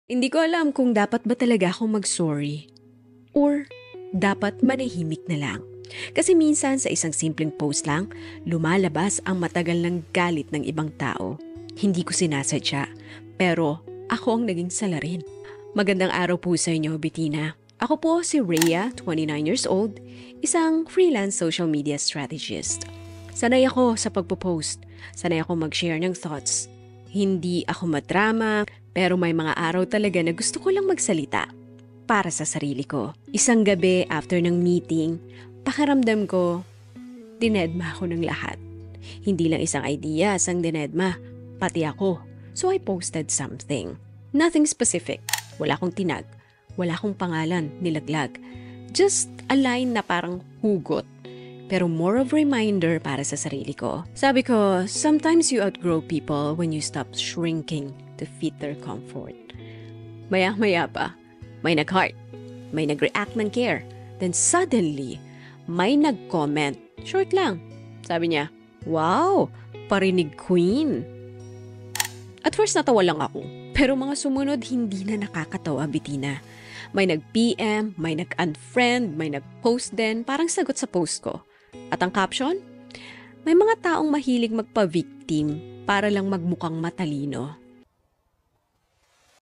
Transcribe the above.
Hindi ko alam kung dapat ba talaga akong mag-sorry or dapat manahimik na lang. Kasi minsan sa isang simpleng post lang, lumalabas ang matagal ng galit ng ibang tao. Hindi ko sinasadya, pero ako ang naging salarin. Magandang araw po sa inyo, Bettina. Ako po si Rhea, 29 years old, isang freelance social media strategist. Sanay ako sa pagpo-post. Sanay ako mag-share ng thoughts. Hindi ako madrama, pero may mga araw talaga na gusto ko lang magsalita para sa sarili ko. Isang gabi after ng meeting, pakiramdam ko, dinedma ako ng lahat. Hindi lang isang idea ang dinedma, pati ako. So I posted something. Nothing specific. Wala akong tinag. Wala akong pangalan, nilaglag. Just a line na parang hugot. Pero more of reminder para sa sarili ko. Sabi ko, sometimes you outgrow people when you stop shrinking to fit their comfort. Maya-maya pa, may nag-heart, may nag-react ng care. Then suddenly, may nag-comment. Short lang. Sabi niya, wow, parinig queen. At first natawa lang ako. Pero mga sumunod hindi na nakakatawa, Bettina. May nag-PM, may nag-unfriend, may nag-post din, parang sagot sa post ko. At ang caption? May mga taong mahilig magpa-victim para lang magmukhang matalino.